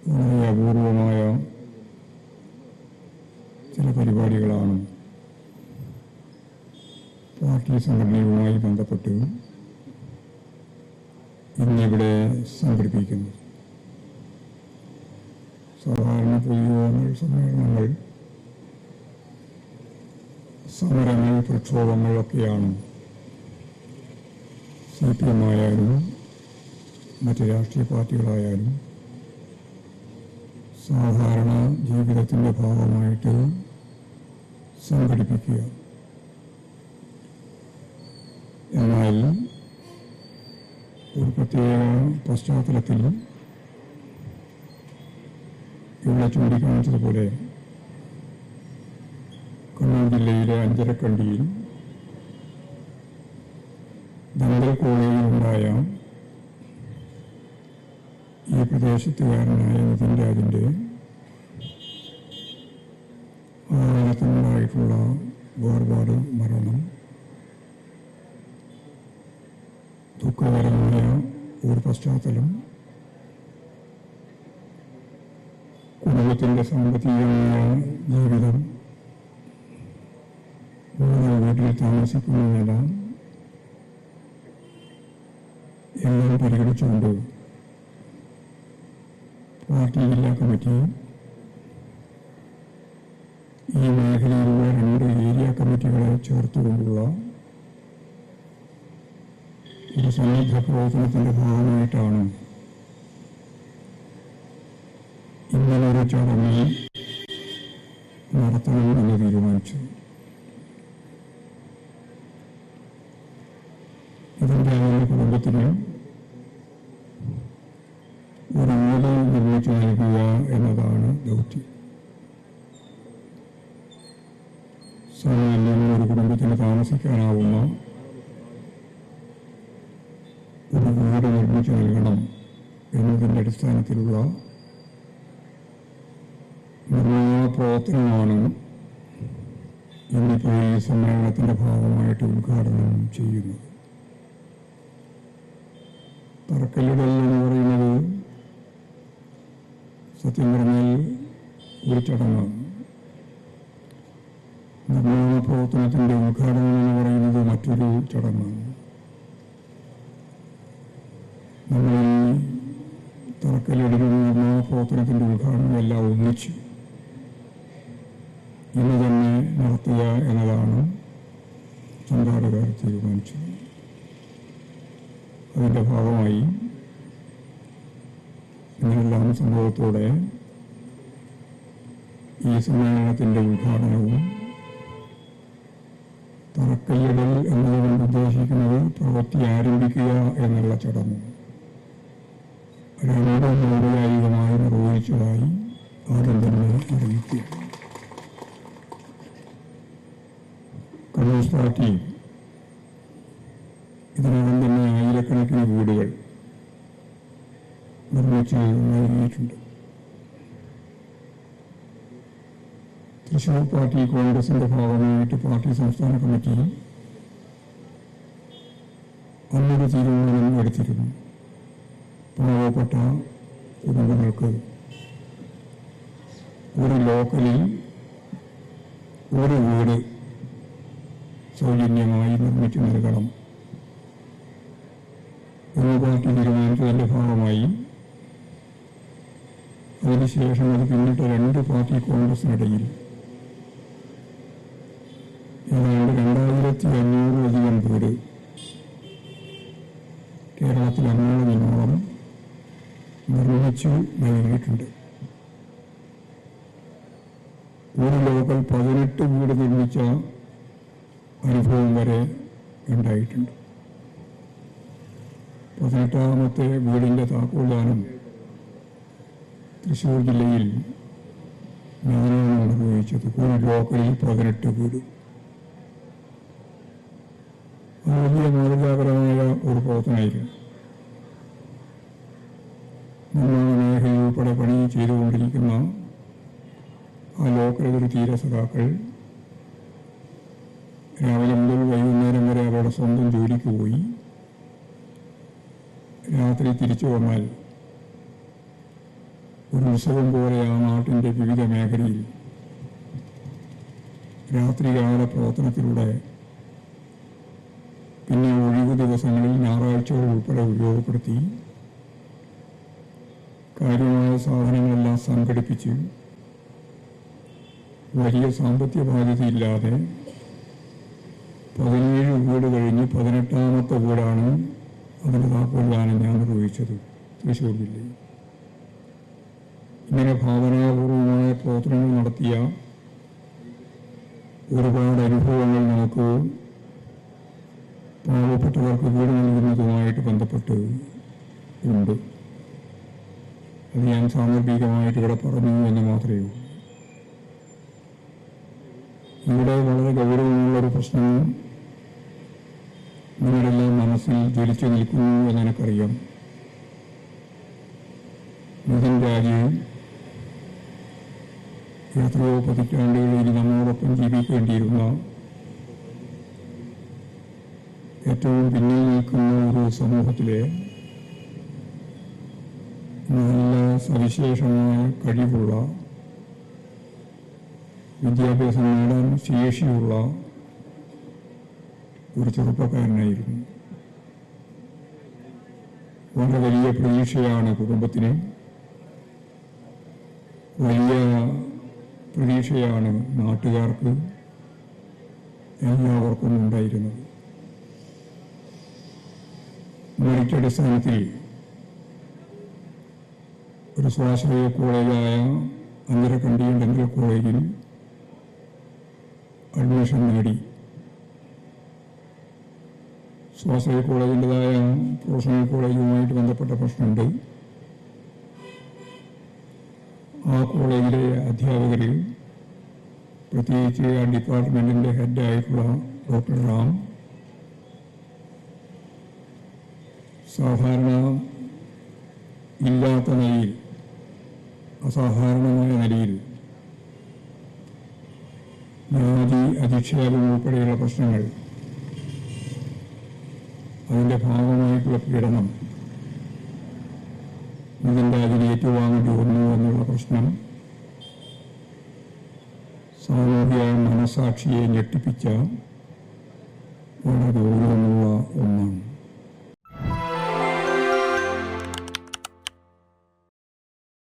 വളരെ അപൂർവമായ ചില പരിപാടികളാണ് പാർട്ടി സംഘടനയുമായി ബന്ധപ്പെട്ട് ഇന്നിവിടെ സംഘടിപ്പിക്കുന്നത്. സാധാരണ പൊതുയോഗങ്ങൾ, സമ്മേളനങ്ങൾ, സമരങ്ങൾ, പ്രക്ഷോഭങ്ങളൊക്കെയാണ് CPM ആയാലും മറ്റ് രാഷ്ട്രീയ പാർട്ടികളായാലും സാധാരണ ജീവിതത്തിൻ്റെ ഭാഗമായിട്ട് സംഘടിപ്പിക്കുക. എന്നാൽ ഒരു പ്രത്യേക പശ്ചാത്തലത്തിൽ ഇവിടെ ചൂണ്ടിക്കാണിച്ചതുപോലെ കണ്ണൂർ ജില്ലയിലെ അഞ്ചരക്കണ്ടിയിൽ ദന്തൽ കോളേജിലുണ്ടായ ഈ പ്രദേശത്തുകാരനായ നിതിൻ രാജിൻ്റെ ആഴത്തിനുണ്ടായിട്ടുള്ള വേർപാട്, മരണം ദുഃഖകരമായ ഒരു പശ്ചാത്തലം കുടുംബത്തിൻ്റെ സാമ്പത്തികമായ ജീവിതം, വീട്ടിൽ താമസിക്കുന്നതെല്ലാം എല്ലാം പരിഗണിച്ചുകൊണ്ട് പാർട്ടി ജില്ലാ കമ്മിറ്റി ഈ മേഖലയിലുള്ള 2 ഏരിയ കമ്മിറ്റികളെ ചേർത്തുകൊണ്ടുള്ള ഒരു സന്നദ്ധ പ്രവർത്തനത്തിൻ്റെ ഭാഗമായിട്ടാണ് ഇങ്ങനൊരു ചടങ്ങ് നടത്തണമെന്ന് തീരുമാനിച്ചത്. ഇതിൻ്റെ കുടുംബത്തിന് ഒരു വീട് നിർമ്മിച്ചു നൽകുക എന്നതാണ് ദൗത്യം. സാമാന്യം ഒരു കുടുംബത്തിന് താമസിക്കാനാവുന്ന ഒരു വീട് നിർമ്മിച്ചു നൽകണം എന്നതിൻ്റെ അടിസ്ഥാനത്തിലുള്ള നിർമ്മാണ പ്രവർത്തനമാണ് ഇന്നിപ്പോൾ ഈ സമ്മേളനത്തിൻ്റെ ഭാഗമായിട്ട് ഉദ്ഘാടനം ചെയ്യുന്നത്. തറക്കല്ലിടൽ എന്ന് പറയുന്നത് സത്യം പറഞ്ഞാൽ ഒരു ചടങ്ങാണ്. നിർമ്മാണ പ്രവർത്തനത്തിൻ്റെ ഉദ്ഘാടനം എന്ന് പറയുന്നത് മറ്റൊരു ചടങ്ങാണ്. നമ്മൾ ഈ തറക്കല്ലിടലും നിർമ്മാണ പ്രവർത്തനത്തിൻ്റെ ഉദ്ഘാടനം എല്ലാം ഒന്നിച്ച് ഇന്ന് തന്നെ നടത്തുക എന്നതാണ് സംഘാടകർ തീരുമാനിച്ചത്. അതിൻ്റെ ഭാഗമായി ഇങ്ങനെല്ലാം സംഭവത്തോടെ ഈ സമ്മേളനത്തിൻ്റെ ഉദ്ഘാടനവും തറക്കല്ലിടൽ എന്നതുകൊണ്ട് ഉദ്ദേശിക്കുന്നത് പ്രവൃത്തി ആരംഭിക്കുക എന്നുള്ള ചടങ്ങ് 2 ഔപചാരികമായി നിർവഹിച്ചതായി ആദ്യം തന്നെ അറിയിക്കുക. കമ്മ്യൂണിസ്റ്റ് പാർട്ടി ഇതിനകം തന്നെ ആയിരക്കണക്കിന് വീടുകൾ നിർമ്മിച്ച് നൽകിയിട്ടുണ്ട്. തൃശ്ശൂർ പാർട്ടി കോൺഗ്രസിൻ്റെ ഭാഗമായിട്ട് പാർട്ടി സംസ്ഥാന കമ്മിറ്റി അന്നൊരു തീരുമാനം എടുത്തിരുന്നു. പാവപ്പെട്ട കുടുംബങ്ങൾക്ക് ഒരു ലോക്കലിൽ ഒരു വീട് സൗജന്യമായി നിർമ്മിച്ചു നൽകണം എന്ന് പാർട്ടി തീരുമാനിച്ചതിൻ്റെ ഭാഗമായി അതിനുശേഷം അത് പിന്നിട്ട 2 പാർട്ടി കോൺഗ്രസിനിടയിൽ ഏതാണ്ട് 2500-ലധികം വീട് കേരളത്തിൽ അങ്ങോളം നിർമ്മിച്ചു നൽകിയിട്ടുണ്ട്. ഒരു ലോക്കൽ 18 വീട് നിർമ്മിച്ച അനുഭവം വരെ ഉണ്ടായിട്ടുണ്ട്. 18ാമത്തെ വീടിൻ്റെ താക്കോൽദാനം തൃശ്ശൂർ ജില്ലയിൽ ഞാനാണ് നിർവഹിച്ചത്. ഒരു ലോക്കലിൽ 18 വീട്. അത് വലിയ മാതൃകാപരമായ ഒരു പ്രവർത്തനമായിരുന്നു. നിർമ്മാണ മേഖലയിൽ ഉൾപ്പെടെ പണി ചെയ്തുകൊണ്ടിരിക്കുന്ന ആ ലോക്കൽ തീരസഖാക്കൾ രാവിലെ മുതൽ വൈകുന്നേരം വരെ അവരുടെ സ്വന്തം ജോലിക്ക് പോയി രാത്രി തിരിച്ചു വന്നാൽ ഒരു ഉത്സവം പോലെ ആ നാട്ടിൻ്റെ വിവിധ മേഖലയിൽ രാത്രികാല പ്രവർത്തനത്തിലൂടെ പിന്നെ ഒഴിവു ദിവസങ്ങളിൽ ഞായറാഴ്ചകൾ ഉൾപ്പെടെ ഉപയോഗപ്പെടുത്തി കാര്യമായ സാധനങ്ങളെല്ലാം സംഘടിപ്പിച്ച് വലിയ സാമ്പത്തിക ബാധ്യതയില്ലാതെ 17 വീട് കഴിഞ്ഞ് 18ാമത്തെ വീടാണ് അതിൻ്റെ താക്കോൽദാനം ഞാൻ നിർവഹിച്ചത് തൃശ്ശൂർ ജില്ലയിൽ. ഇങ്ങനെ ഭാവനാപൂർവമായ പ്രവർത്തനങ്ങൾ നടത്തിയ ഒരുപാട് അനുഭവങ്ങൾ നമുക്ക് പാവപ്പെട്ടവർക്ക് വീട് നൽകുന്നതുമായിട്ട് ബന്ധപ്പെട്ട് ഉണ്ട്. അത് ഞാൻ സാന്ദർഭികമായിട്ട് ഇവിടെ പറഞ്ഞു എന്ന് മാത്രമേ ഉള്ളൂ. ഇവിടെ വളരെ ഗൗരവമുള്ളൊരു പ്രശ്നം നിങ്ങളെല്ലാം മനസ്സിൽ ജ്വലിച്ചു നിൽക്കുന്നു എന്ന് എനിക്കറിയാം. മിഥുൻ രാജ് എത്രയോ പതിറ്റാണ്ടുകളിൽ നമ്മോടൊപ്പം ജീവിക്കേണ്ടിയിരുന്ന ഏറ്റവും പിന്നിൽ നിൽക്കുന്ന ഒരു സമൂഹത്തിലെ നല്ല സവിശേഷമായ കഴിവുള്ള വിദ്യാഭ്യാസം നേടാൻ ശേഷിയുള്ള ഒരു ചെറുപ്പക്കാരനായിരുന്നു. വളരെ വലിയ പ്രതീക്ഷയാണ് കുടുംബത്തിന്, വലിയ പ്രതീക്ഷയാണ് നാട്ടുകാർക്ക്, എല്ലാവർക്കും ഉണ്ടായിരുന്നത്. മെറിറ്റ് അടിസ്ഥാനത്തിൽ ഒരു സ്വാശ്രയ കോളേജായ അഞ്ചരക്കണ്ടി ഡെന്റൽ കോളേജിൽ അഡ്മിഷൻ നേടി. സ്വാശ്രയ കോളേജിൻ്റെതായ പ്രൊഫഷണൽ കോളേജുമായിട്ട് ബന്ധപ്പെട്ട പ്രശ്നമുണ്ട്. ആ കോളേജിലെ അധ്യാപകർ, പ്രത്യേകിച്ച് ആ ഡിപ്പാർട്ട്മെൻറ്റിൻ്റെ ഹെഡായിട്ടുള്ള ഡോക്ടർ റാം, സാധാരണ ഇല്ലാത്ത നിലയിൽ, അസാധാരണമായ നിലയിൽ ജാതി അധിക്ഷേപം ഉൾപ്പെടെയുള്ള പ്രശ്നങ്ങൾ, അതിൻ്റെ ഭാഗമായിട്ടുള്ള പീഡനം, ഇതിൻ്റെ അതിന് ഏറ്റുവാങ്ങേണ്ടി വന്നു എന്നുള്ള പ്രശ്നം സാമൂഹിക മനസാക്ഷിയെ ഞെട്ടിപ്പിച്ച വളരെ ഗൗരവമുള്ള ഒന്നാണ്.